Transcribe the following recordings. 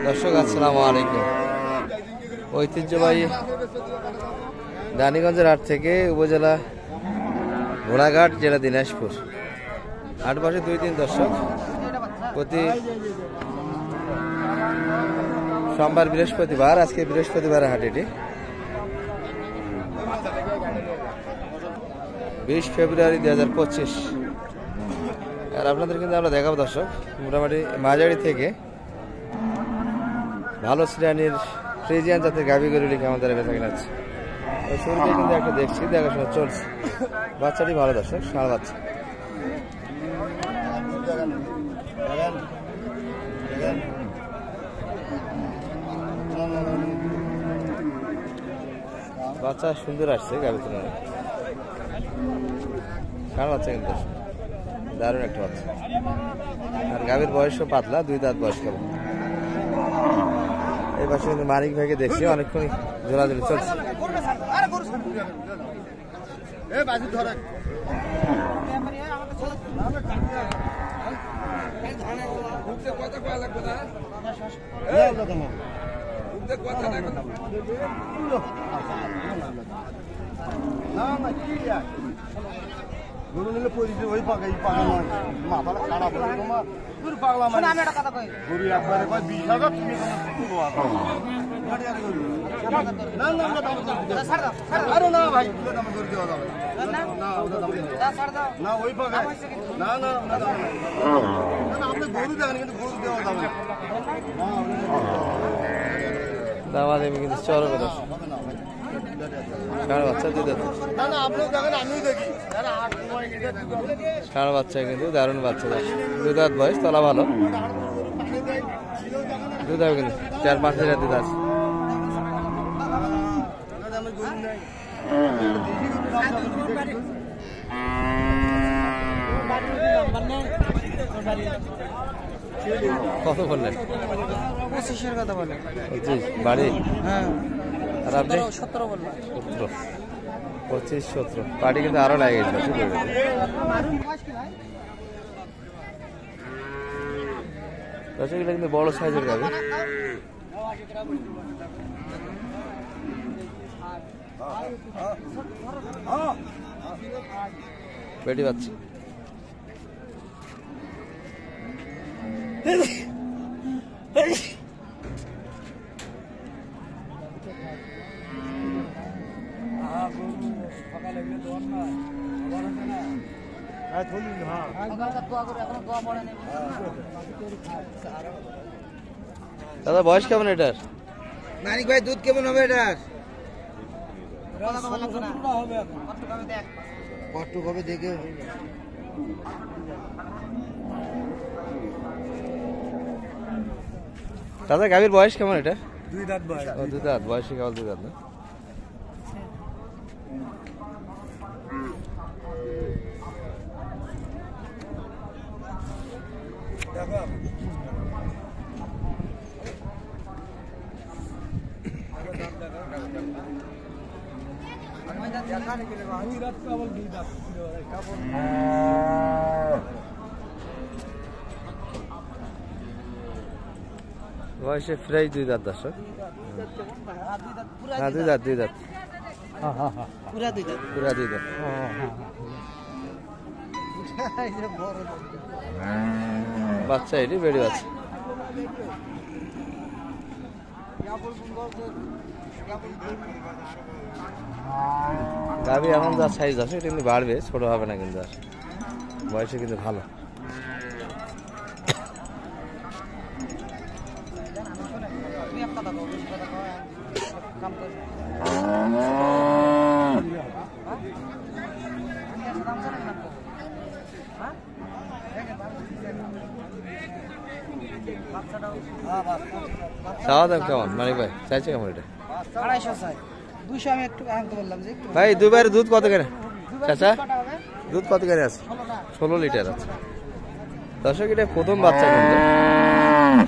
দর্শক আসসালামু আলাইকুম। ঐতিহ্যবাহী রানীগঞ্জের হাট থেকে উপজেলা ঘোড়াঘাট, জেলা দিনাজপুর। হাট বসে 2-3 দর্শক প্রতি সোমবার, বৃহস্পতিবার। আজকে বৃহস্পতিবার হাট, এটি 20 ফেব্রুয়ারি 2025। আর আপনাদের কিন্তু আমরা দেখাবো দর্শক মোটামুটি মাঝারি থেকে ভালো শ্রেণীর ফ্রিজিয়ান জাতের গাভী গরুগুলি কেমন তারা বেচা কিনা আছে। শুরুতে কিন্তু একটা দেখছি, দেখাশোনা চলছে। বাচ্চাটি ভালো দর্শক, ষাঁড় বাচ্চা। বাচ্চা সুন্দর আসছে গাভী তুলনায়। ষাঁড় বাচ্চা কিন্তু দারুণ একটা বাচ্চা। আর গাভীর বয়সও পাতলা, 2 দাঁত বয়স করে। এই পাশে কিন্তু মানিক ভাইকে দেখছি অনেকক্ষণ জোরাজুরি চলছে। গরু নিলে পরিচয় ওই পাকা মাথাটা খারাপ হয়ে তোমার পাগলা মানে আমি একটা কথা কই গরু একবারে কয় 20,000 তুমি না না আরে না ভাই দাম করে দেওয়া যাবে না ওটা দাম না ওই পাকা না না না আপনি গরু দেন কিন্তু গরু দেওয়া যাবে না দাম দেবে কিন্তু চড়ো কথা। ষাঁড় বাচ্চা 2 দাঁত। না না আপনিও দেখেন আমিও দেখি ষাঁড় বাচ্চা কিন্তু দারুণ বাচ্চা। 2 দাঁত বয়স, তলা ভালো। দুধ হবে কিন্তু 4-5 লিটার দুধ আছে। কত বললেন? 25-এর কথা বলেন। 25 বাড়ি? হ্যাঁ। আর আপনি 17 বললেন। 17, 25-17 পার্টি কিন্তু আরো লাগে গেছিল। দর্শক এটা কিন্তু বড় সাইজের গাভী। বেটি বাচ্চা। দাদা বয়স কেমন এটার? মানিক ভাই দুধ কেমন হবে এটার? কত কবে দেখে দাদা গাভীর বয়স কেমন এটা? 2 দাঁত বয়স। 2 দাঁত বয়সে কেবল 2 দাঁত না? বয়সে প্রায় 2 দাঁত দর্শক। হ্যাঁ 2 দাঁত, 2 দাঁত পুরা 2 দাঁত। পুরা 2 দাঁত। বাচ্চা এটি বেড়ে বাচ্চা। গাভী এখন যা সাইজ আছে এটা কিন্তু বাড়বে, ছোট হবে না কিন্তু। আর বয়সে কিন্তু ভালো। চাওয়া দাম কেমন মানিক ভাই? চাইছে কেমন এটা? 250 চাই। 200 আমি একটু আনতে বললাম যে একটু। ভাই দুবারে দুধ কত করে চাচা? দুধ কত করে আছে? 16 লিটার আছে দর্শক। এটা প্রথম বাচ্চা কিন্তু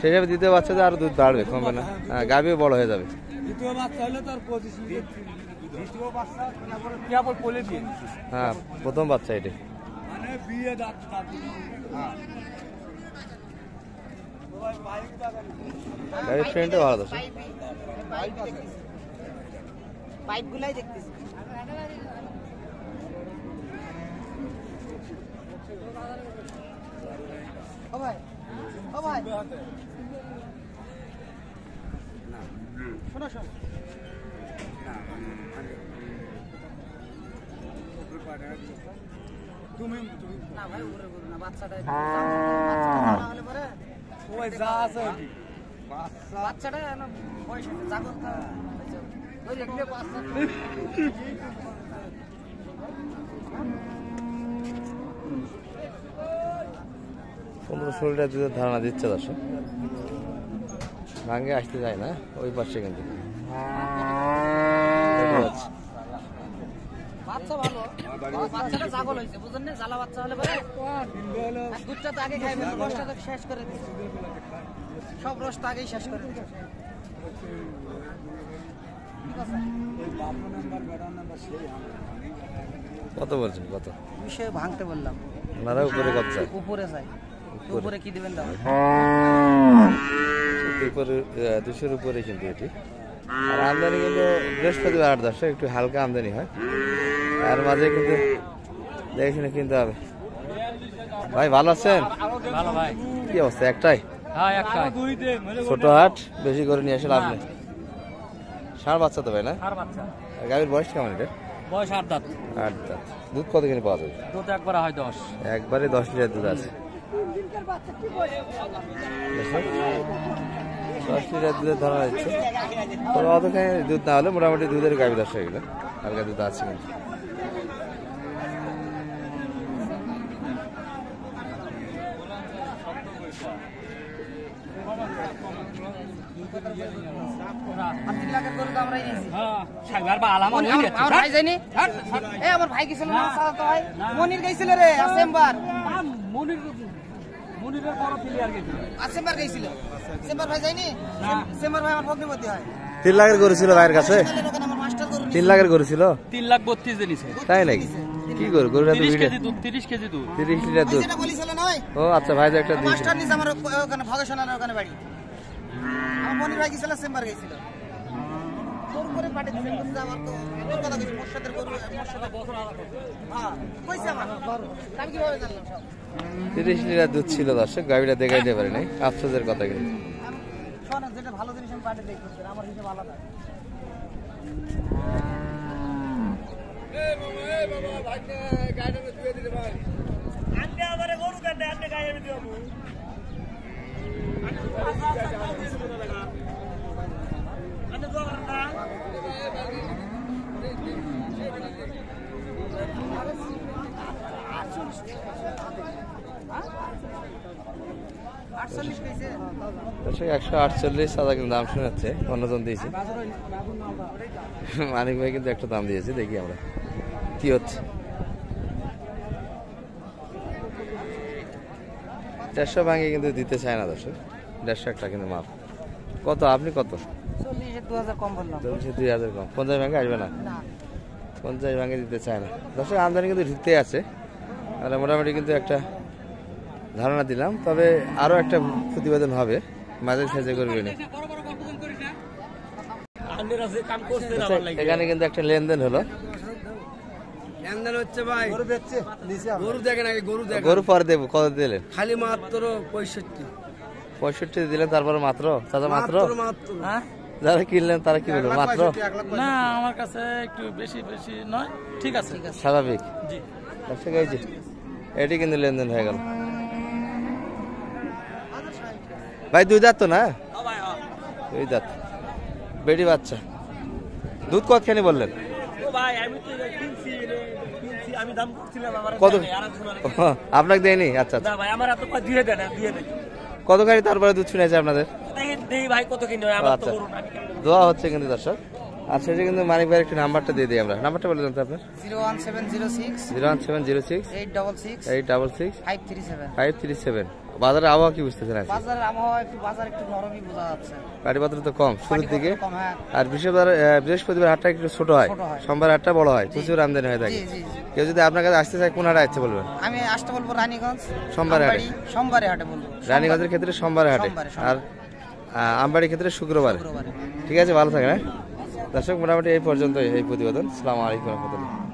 সেই হিসাবে দ্বিতীয় বাচ্চাতে আরো দুধ বাড়বে, কমবে না। হ্যাঁ গাভীও বড় হয়ে যাবে। দ্বিতীয় বাচ্চা হলে তো আর 25 লিটার। দ্বিতীয় বাচ্চা তারপরে কি আবার কোলে দিয়ে। হ্যাঁ প্রথম বাচ্চা এটা। মানে বিয়ে দাঁত। হ্যাঁ গাড়ির ফ্রেন্ডও ভালো দর্শক। পাইপগুলাই দেখতেছি। ও ভাই, ও ভাই, শোনো শোনো, তুমি না ভাই উপরে করো না, বাচ্চাটা হলে পরে ওই যা আছে বাচ্চাটা না বয়স জাগর তা ওই দেখলে বাচ্চা 15-16 লিটার দুধের ধারণা দিচ্ছে দর্শক। ভাঙ্গে আসতে যায় না ওই পাশে কিন্তু বাচ্চা ভালো, বাচ্চাটা জাগল হয়েছে বুঝলেন না, জ্বালা বাচ্চা হলে পরে দুধটা তো আগে খাইবে, রসটা তো শেষ করে দিচ্ছে, সব রসটা আগেই শেষ করে দিচ্ছে। কত বলছেন? কত বিষয়ে ভাঙতে বললাম, ওনারা উপরে কত চায়? উপরে চাই, উপরে কি দিবেন দাও? 200-র উপরে কিন্তু এটি। আর আমদানি কিন্তু বৃহস্পতিবার 8-10 একটু হালকা আমদানি হয়, আর মাঝে কিন্তু দেখে শুনে কিনতে হবে। ভাই ভালো আছেন? ভালো ভাই। কি অবস্থা? একটাই? হ্যাঁ একটাই। ছোট হাট, বেশি করে নিয়ে আসেন আপনি? ষাঁড় বাচ্চা তো ভাই না? আর বাচ্চা। আর গাভীর বয়স কেমন এটা? বয়স 8 দাঁত। 8 দাঁত। দুধ কত কিনে পাওয়া যাবে? দুধ একবার হয় 10। একবারে 10 লিটার দুধ আছে। 10 লিটার দুধের ধরা যাচ্ছে, তবে অতখানি দুধ না হলে মোটামুটি দুধের গাভী দশ হয়ে গেলে হালকা দুধ আছে কিন্তু। আর 3 লাখের গরু তো আমরাই নিয়েছি। হ্যাঁ, সাইবার বা আলাম হয়ে গেছে। আমার ভাই যায়নি? এই আমার ভাই গেছিল না সাদা তো ভাই, মনির গেছিল রে আসেম্বার, মনিরের বড় প্লেয়ার গেছে। আসেম্বার গেছিল, আসেম্বার ভাই যায়নি? আসেম্বার ভাই আমার ভগ্নিপতি হয়। 3 লাখের গরু ছিল ভাইয়ের কাছে? ওখানে আমার মাস্টার গরু 3 লাখের গরু ছিল? 3,32,000 দিয়েছে। তাই নাকি? কি গরু? গরুটা তো 30 ভিড়ে কেজি দুধ, 30 কেজি দুধ। 30 লিটার দুধ। যেটা বলিছিল নয়, ও আচ্ছা, ভাই তো একটা দিয়েছিল। মাস্টার নিছে আমার ওখানে ভগেশনার ওখানে বাড়ি। আমার মনির ভাই গেছিল, আসেম্বার গেছিল। গরু করে পাঠিয়ে দিয়েছেন কিন্তু আমার তো তোর কথা কইছি, মোর্শেদের গরু, মোর্শেদের বছর আলাদা। হ্যাঁ, কইছে আমার। আমি কিভাবে জানলাম সব? 30 লিটার দুধ ছিল দর্শক, গাভীটা দেখাইতে পারি নাই, আফসোসের কথা কিন্তু। শোনেন, যেটা ভালো জিনিস আমি পাঠিয়ে দেখতেছি, আমার হিসেব আলাদা। দর্শক 148 সাদা কিন্তু দাম শোনাচ্ছে, অন্যজন দিয়েছে। মানিক ভাই কিন্তু একটা দাম দিয়েছে, দেখি আমরা কি হচ্ছে। 150 ভাঙে কিন্তু দিতে চায় না দর্শক, 150 একটা কিন্তু মাপ। কত আপনি কত? 2000 কম বললাম। 2000 কম। 50 ভাঙে আসবে না? 50 ভাঙে দিতে চায় না দর্শক। আমদানি কিন্তু ঢুকতে আছে, আর মোটামুটি কিন্তু একটা ধারণা দিলাম, তবে আরো একটা প্রতিবেদন হবে মাঝে সাঝে করবে না। এখানে কিন্তু একটা লেনদেন হলো, হচ্ছে ভাই গরু দেখেন আগে, গরু পরে দেবো। কত দিলেন? খালি মাত্র 65 65 দিলেন, তারপরে মাত্র চাচা মাত্র? হ্যাঁ, যারা কিনলেন তারা কি বলবো? মাত্র? না আমার কাছে একটু বেশি বেশি নয়, ঠিক আছে স্বাভাবিক। জি। দর্শক এই যে এটি কিন্তু লেনদেন হয়ে গেল। ভাই 2 দাঁত তো না? 2 দাঁত, বেটি বাচ্চা। দুধ কতখানি বললেন? আমি দাম করছিলাম আমার কত? আপনাকে দেয়নি? আচ্ছা আচ্ছা, ভাই আমার এত দিয়ে দেন, দিয়ে দেন কত গাড়ি তারপরে দুধ শুনেছে আপনাদের? দেই ভাই, কত কিনে আমার তো আচ্ছা, গরু না। দোয়া হচ্ছে কিন্তু দর্শক। আর সেটা কিন্তু মানিক ভাইয়ের একটু নাম্বারটা দিয়ে দিই আমরা। নাম্বারটা বলে দেন তো আপনার। 01706 01706 866 866 537। 537। বাজারে আবহাওয়া কি বুঝতেছেন আজকে? বাজারের আবহাওয়া একটু, বাজার একটু নরমই বোঝা যাচ্ছে, গাড়িপত্র তো কম শুরুর দিকে, কম। হ্যাঁ, আর বৃহস্পতিবার হাটটা একটু ছোট হয়, ছোট হয়। সোমবার হাটটা বড় হয়, প্রচুর আমদানি হয়ে থাকে। জি জি জি। কেউ যদি আপনার কাছে আসতে চায় কোন হাটে আসতে বলবেন? আমি আসতে বলবো রানীগঞ্জ সোমবারে হাটে। সোমবারে হাটে বলবো। রানীগঞ্জের ক্ষেত্রে সোমবারে হাটে। সোমবারে, আর আমবাড়ির ক্ষেত্রে শুক্রবারে। শুক্রবারে। ঠিক আছে, ভালো থাকেন। হ্যাঁ দর্শক, মোটামুটি এই পর্যন্ত এই প্রতিবেদন। আসসালামু আলাইকুম রহমতুল্লাহ।